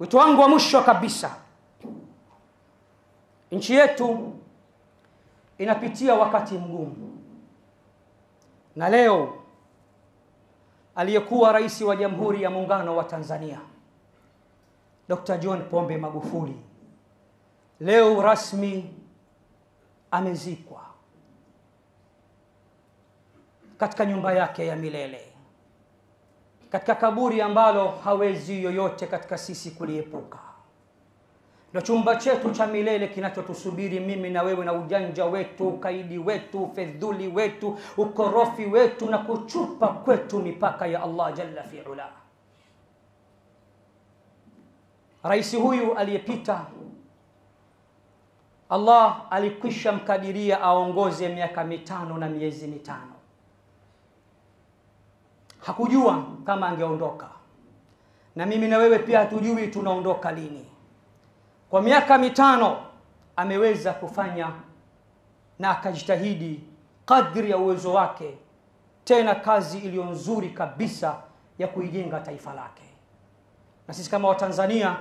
Wito wangu wa mwisho kabisa, nchi yetu inapitia wakati mgumu, na leo aliyekuwa rais wa Jamhuri ya Muungano wa Tanzania Dr. John Pombe Magufuli leo rasmi amezikwa katika nyumba yake ya milele, katika kaburi ambalo hawezi yoyote katika sisi kuliepuka. Na chumba chetu cha milele kinachotusubiri mimi na wewe, na ujanja wetu, ukaidi wetu, fedhuli wetu, ukorofi wetu, na kuchupa kwetu mipaka ya Allah jalla fi'ala. Rais huyu aliyepita, Allah alikwisha mkadiria aongoze miaka 5 na miezi 5. Hakujua kama angeondoka, na mimi na wewe pia hatujui tunaondoka lini. Kwa miaka 5 ameweza kufanya na akajitahidi kadri ya uwezo wake, tena kazi iliyo nzuri kabisa ya kuijenga taifa lake. Na sisi kama Watanzania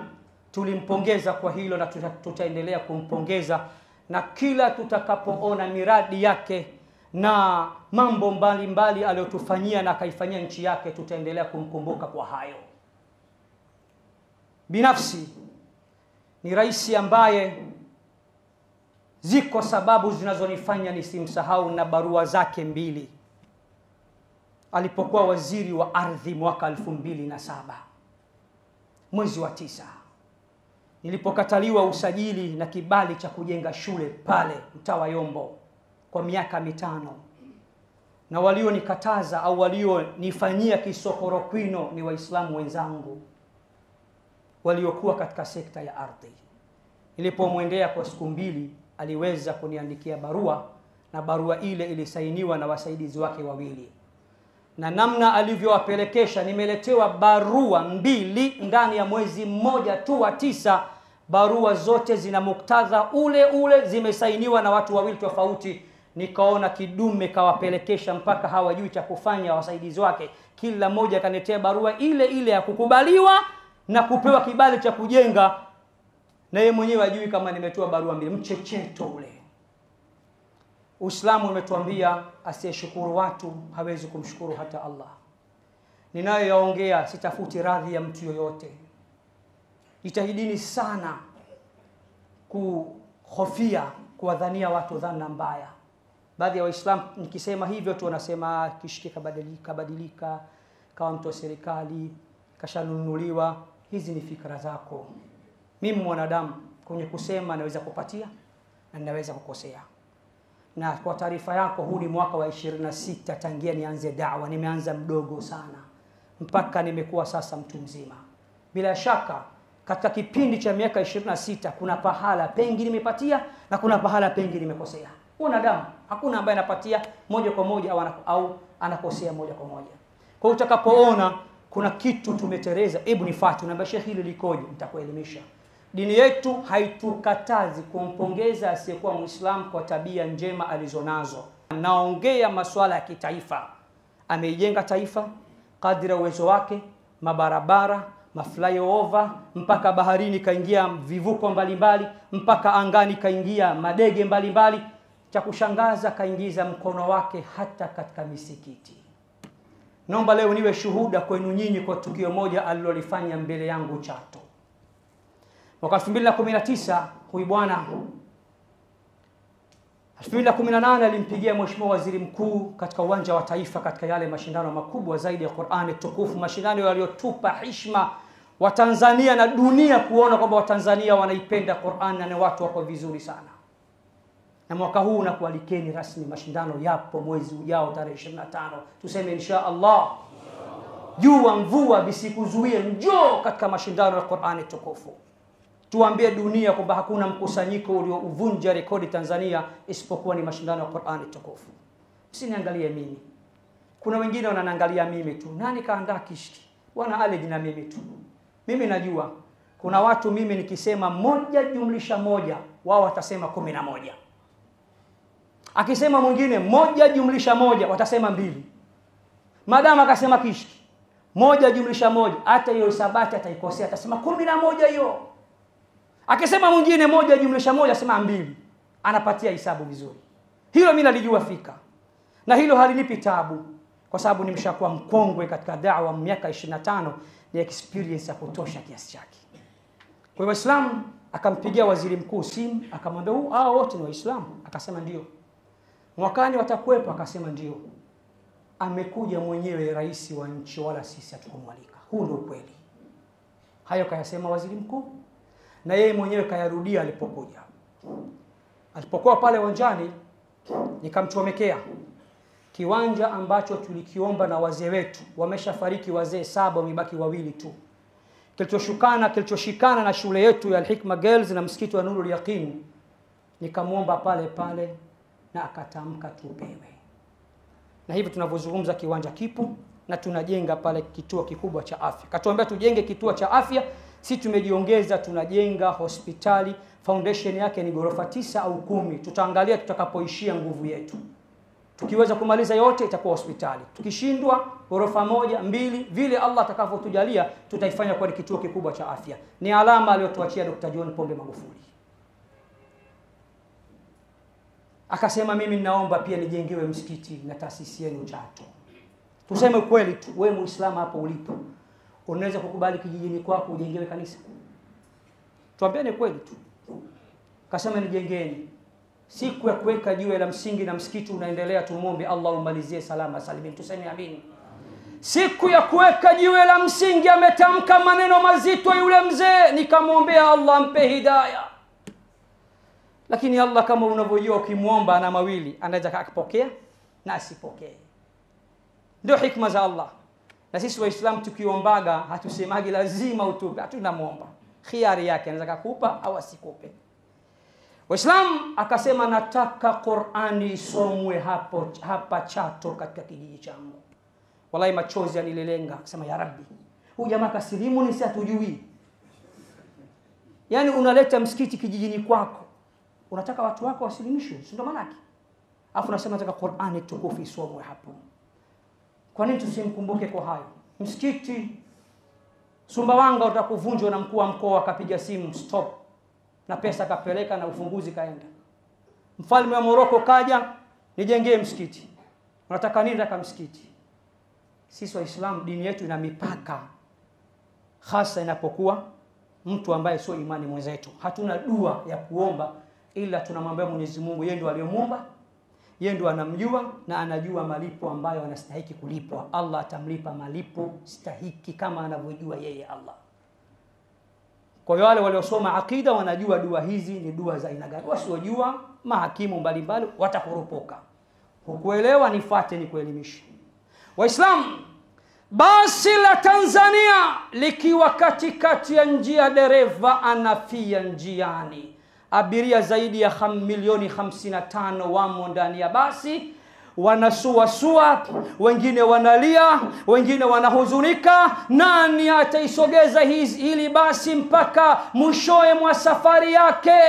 tulimpongeza kwa hilo, na tutaendelea kumpongeza, na kila tutakapoona miradi yake na mambo mbalimbali aliyotufanyia na akaifanyia nchi yake, tutaendelea kumkumbuka kwa hayo. Binafsi ni rais ambaye ziko sababu zinazonifanya nisimsahau, na barua zake 2 alipokuwa waziri wa ardhi mwaka 2007 mwezi wa 9, nilipokataliwa usajili na kibali cha kujenga shule pale mtaa wa Yombo kwa miaka 5, na walionikataza au walionifanyia kisokorokwino ni Waislamu wenzangu waliokuwa katika sekta ya ardhi. Nilipomwendea kwa siku 2 aliweza kuniandikia barua, na barua ile ilisainiwa na wasaidizi wake 2. Na namna alivyowapelekesha, nimeletewa barua 2 ndani ya mwezi mmoja tu wa 9. Barua zote zina muktadha ule ule, zimesainiwa na watu 2 tofauti. Nikaona kidume kawapelekesha mpaka hawajui cha kufanya wasaidizi wake. Kila mmoja kaniletea barua ile ile ya kukubaliwa na kupewa kibali cha kujenga, na yeye mwenyewe ajui kama nimetoa barua 2. Mchecheto ule. Uislamu umetuambia asiyeshukuru watu hawezi kumshukuru hata Allah. Ninayoyaongea sitafuti radhi ya mtu yoyote. Jitahidini sana kuhofia kuwadhania watu dhana mbaya. Baadhi ya Waislamu nikisema hivyo tu wanasema kishiki kabadilika, kawa mtu wa serikali, kashanunuliwa. Hizi ni fikra zako. Mimi mwanadamu, kwenye kusema naweza kupatia na naweza kukosea. Na kwa taarifa yako, huu ni mwaka wa 26 tangia nianze da'wa. Nimeanza mdogo sana mpaka nimekuwa sasa mtu mzima. Bila shaka katika kipindi cha miaka 26 kuna pahala pengi nimepatia na kuna pahala pengi nimekosea. Wanadamu hakuna ambaye anapatia moja kwa moja au anakosea moja kwa moja. Kwa utakapoona kuna kitu tumetereza, hebu nifuate, naomba Sheikh hili likoje, nitakuelimisha. Dini yetu haitukatazi kumpongeza asiyekuwa Muislamu kwa tabia njema alizonazo. Naongea masuala ya kitaifa. Ameijenga taifa kadri ya uwezo wake, mabarabara, maflyover, mpaka baharini kaingia vivuko mbalimbali, mpaka angani kaingia madege mbalimbali. Cha kushangaza kaingiza mkono wake hata katika misikiti. Naomba leo niwe shuhuda kwenu nyinyi kwa tukio moja alilolifanya mbele yangu Chato. Mwaka 2019 huyu bwana 2018 alimpigia Mheshimiwa Waziri Mkuu katika uwanja wa Taifa katika yale mashindano makubwa zaidi ya Qur'ani tukufu, mashindano yaliyotupa heshima wa Tanzania na dunia kuona kwamba Watanzania wanaipenda Qur'an na ni watu wako vizuri sana. Na mwaka huu nakualikeni rasmi, mashindano yapo mwezi ujao tarehe 25. Tuseme insha Allah. Jua mvua visikuzuie, njoo katika mashindano ya Qur'ani tukufu. Tuambie dunia kwamba hakuna mkusanyiko uliouvunja rekodi Tanzania isipokuwa ni mashindano ya Qur'ani tukufu. Msiniangalie mimi. Kuna wengine wananiangalia mimi tu. Nani kaandaa kishki? Bwana ale jina mimi tu. Mimi najua kuna watu mimi nikisema 1 jumlisha 1 wao watasema 11. Akisema mwingine 1 jumlisha 1 watasema 2. Madama akasema kishki, 1 jumlisha 1, hata hiyo hisabati ataikosea, atasema 11 hiyo. Akisema mwingine 1 jumlisha 1 asema 2, anapatia hisabu vizuri. Hilo mimi nalijua fika, na hilo halinipi taabu, kwa sababu nimeshakuwa mkongwe katika da'wa, miaka 25, ni experience ya kutosha kiasi chake. Kwa hiyo Waislamu akampigia waziri mkuu simu, akamwambia hao wote ni Waislamu? Akasema ndio. Mwakani watakuwepo? Akasema ndio. Amekuja mwenyewe rais wa nchi, wala sisi hatukumwalika. Huu ndio kweli. Hayo kayasema waziri mkuu, na yeye mwenyewe kayarudia alipokuja. Alipokuwa pale uwanjani, nikamchomekea kiwanja ambacho tulikiomba na wazee wetu, wameshafariki wazee 7, wamebaki 2 tu. Kilichoshikana na shule yetu ya Al-Hikma Girls na msikiti wa Nurul Yaqin, nikamuomba pale pale na akatamka tupewe. Na hivi tunavyozungumza kiwanja kipo na tunajenga pale kituo kikubwa cha afya. Katuambia tujenge kituo cha afya, si tumejiongeza, tunajenga hospitali, foundation yake ni ghorofa 9 au 10. Tutaangalia tutakapoishia nguvu yetu. Tukiweza kumaliza yote itakuwa hospitali. Tukishindwa ghorofa 1, 2, vile Allah atakavyotujalia tutaifanya kwa kituo kikubwa cha afya. Ni alama aliyotuachia Dr. John Pombe Magufuli. Akasema mimi ninaomba pia nijengewe msikiti na taasisi yenu Chato. Tuseme kweli tu, wewe Muislamu hapo ulipo, unaweza kukubali kijijini kwako ujengewe kanisa? Tuambiane kweli tu. Akasema nijengeni. Siku ya kuweka jiwe la msingi na msikiti unaendelea, tumuombe Allah umalizie salama salimini. Tuseme amin. Siku ya kuweka jiwe la msingi ametamka maneno mazito yule mzee, nikamwombea Allah ampe hidayah. Lakini Allah kama unavyojua, ukimuomba ana mawili, anaweza akapokea na asipokee. Ndio hikma za Allah. Na sisi Waislamu tukiombaga hatusemagi lazima utupe, tunamuomba khiari yake, anaweza kukupa au asikupe. Waislamu akasema nataka Qur'ani isomwe hapa Chato katika kijiji changu. Wallahi machozi yanilenga, akasema ya Rabbi, huyu jamaa kasilimu ni si hatujui. Yaani unaleta msikiti kijijini kwako, unataka watu wako wasilimishwe, si ndio maana yake? Alafu unasema nataka Qur'ani tukufu isomwe hapo. Kwa nini tusimkumbuke kwa hayo? Msikiti Sumbawanga utakuvunjwa na mkuu wa mkoa akapiga simu stop, na pesa kapeleka na ufunguzi kaenda. Mfalme wa Morocco kaja, nijengee msikiti. Unataka nini? Nataka msikiti. Sisi Waislamu dini yetu ina mipaka, hasa inapokuwa mtu ambaye sio imani mwenzetu. Hatuna dua ya kuomba, ila tunamwambia Mwenyezi Mungu, yeye ndiye aliyemuumba, yeye ndiye anamjua na anajua malipo ambayo anastahili kulipwa. Allah atamlipa malipo stahiki kama anavyojua yeye Allah. Kwa hiyo wale waliosoma akida wanajua dua hizi ni dua za aina gani. Wasiojua mahakimu mbalimbali watakurupoka. Hukuelewa nifuate nikuelimishe. Waislamu, basi la Tanzania likiwa katikati ya njia, dereva anafia njiani. Abiria zaidi ya milioni 55 wamo ndani ya basi, wanasuasua, wengine wanalia, wengine wanahuzunika. Nani ataisogeza hili basi mpaka mwishoe mwa safari yake?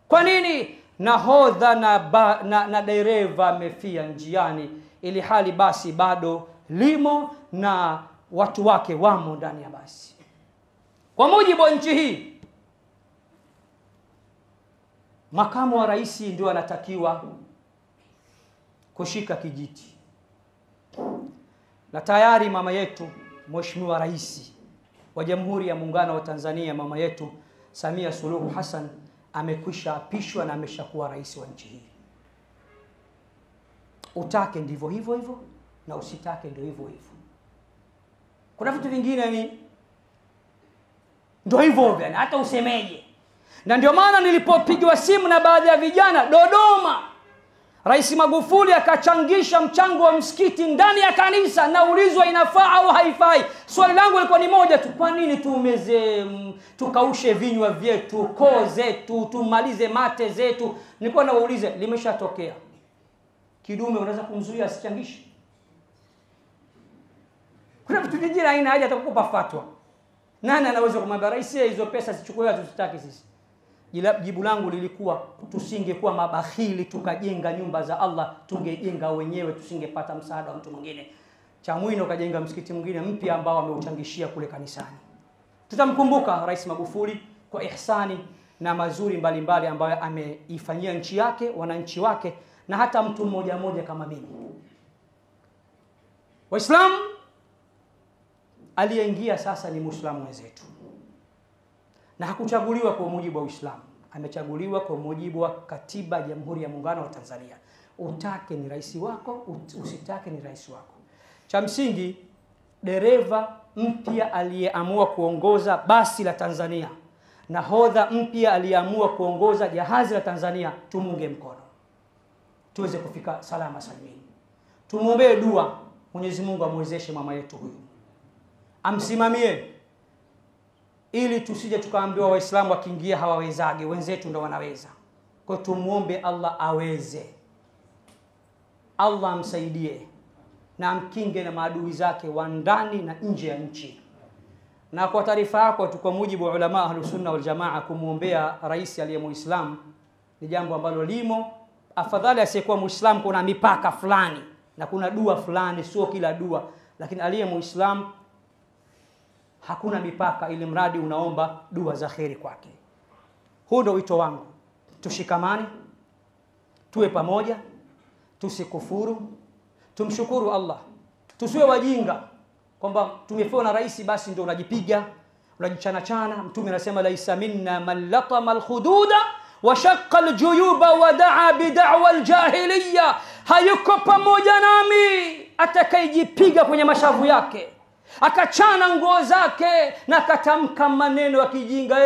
Kwa nini? Nahodha na dereva amefia njiani, ili hali basi bado limo na watu wake wamo ndani ya basi. Kwa mujibu wa nchi hii, makamu wa rais ndio anatakiwa kushika kijiti. Na tayari mama yetu Mheshimiwa Rais wa Jamhuri ya Muungano wa Tanzania, mama yetu Samia Suluhu Hassan, amekwisha apishwa na ameshakuwa rais wa nchi hii. Utake ndivyo hivyo hivyo na usitake ndio hivyo hivyo. Kuna vitu vingine ni ndio hivyo hivyo, hata usemeje. Na ndio maana nilipopigiwa simu na baadhi ya vijana Dodoma, Rais Magufuli akachangisha mchango wa msikiti ndani ya kanisa, naulizwa inafaa au haifai. Swali langu lilikuwa ni moja tu, kwa nini tukaushe vinywa vyetu, koo zetu, tumalize mate zetu? Nilikuwa naulize, limeshatokea. Kidume unaweza kumzuia asichangishe? Kuna vitu vingine haina haja atakupa fatwa. Nani anaweza kumwambia rais hizo pesa zichukue tusitaki sisi? Jibu langu lilikuwa tusingekuwa mabakhili tukajenga nyumba za Allah, tungejenga wenyewe, tusingepata msaada wa mtu mwingine. Chamwino kajenga msikiti mwingine mpya ambao ameuchangishia kule kanisani. Tutamkumbuka Rais Magufuli kwa ihsani na mazuri mbalimbali ambayo ameifanyia nchi yake, wananchi wake, na hata mtu mmoja mmoja kama mimi. Waislamu, aliyeingia sasa ni Muislamu wenzetu, na hakuchaguliwa kwa mujibu wa Uislamu, amechaguliwa kwa mujibu wa Katiba ya Jamhuri ya Muungano wa Tanzania. Utake ni rais wako, usitake ni rais wako. Cha msingi, dereva mpya aliyeamua kuongoza basi la Tanzania, nahodha mpya aliyeamua kuongoza jahazi la Tanzania, tumunge mkono tuweze kufika salama salimini. Tumuombee dua Mwenyezi Mungu amwezeshe mama yetu huyu, amsimamie, ili tusije tukaambiwa Waislamu wakiingia hawawezage, wenzetu ndo wanaweza. Kwa tumuombe Allah aweze, Allah amsaidie na amkinge na maadui zake wa ndani na nje ya nchi. Na kwa taarifa yako tu, kwa mujibu wa ulama Ahlus Sunna wal Jamaa, kumuombea rais aliye Muislamu ni jambo ambalo limo. Afadhali asiyekuwa Muislamu, kuna mipaka fulani na kuna dua fulani, sio kila dua, lakini aliye Muislamu hakuna mipaka, ili mradi unaomba dua za kheri kwake. Huu ndio wito wangu. Tushikamane, tuwe pamoja, tusikufuru, tumshukuru Allah. Tusiwe wajinga kwamba tumepewa na rais basi ndio unajipiga, unajichana chana. Mtume anasema laisa minna man latama alkhududa wa shaqqa aljuyuba wa da'a bid'wa aljahiliya, hayuko pamoja nami atakayejipiga kwenye mashavu yake, akachana nguo zake na akatamka maneno ya kijinga,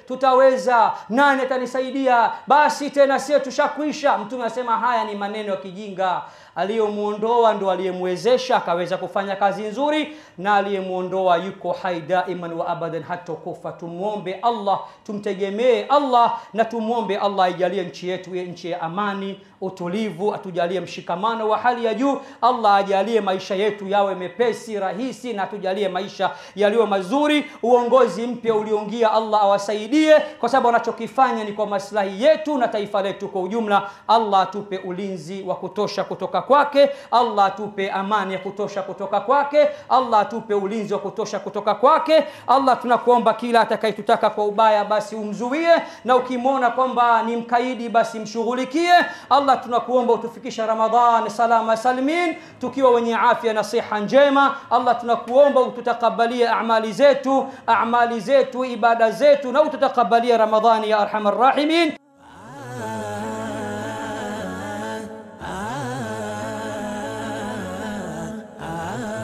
tutaweza, nani atanisaidia, basi tena sisi tushakuisha. Mtume anasema haya ni maneno ya kijinga. Aliyemuondoa ndo aliyemwezesha akaweza kufanya kazi nzuri, na aliyemuondoa yuko hai daiman wa abadan hata kufa. Tumuombe Allah, tumtegemee Allah, na tumuombe Allah ajalie nchi yetu iwe nchi ya amani, utulivu, atujalie mshikamano wa hali ya juu. Allah ajalie maisha yetu yawe mepesi, rahisi, na atujalie maisha yaliyo mazuri. Uongozi mpya ulioingia, Allah awasaidie, kwa sababu wanachokifanya ni kwa maslahi yetu na taifa letu kwa ujumla. Allah atupe ulinzi wa kutosha kutoka kwake, Allah atupe amani ya kutosha kutoka kwake, Allah atupe ulinzi wa kutosha kutoka kwake. Allah, tunakuomba kila atakayetutaka kwa ubaya basi umzuie, na ukimwona kwamba ni mkaidi basi mshughulikie. Allah, tunakuomba utufikisha Ramadhan salama salimin tukiwa wenye afya na siha njema. Allah, tunakuomba ututakabalie amali zetu, ibada zetu, na ututakabalie Ramadhani ya arhamar rahimin.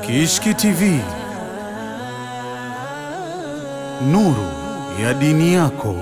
Kishki TV, nuru ya dini yako.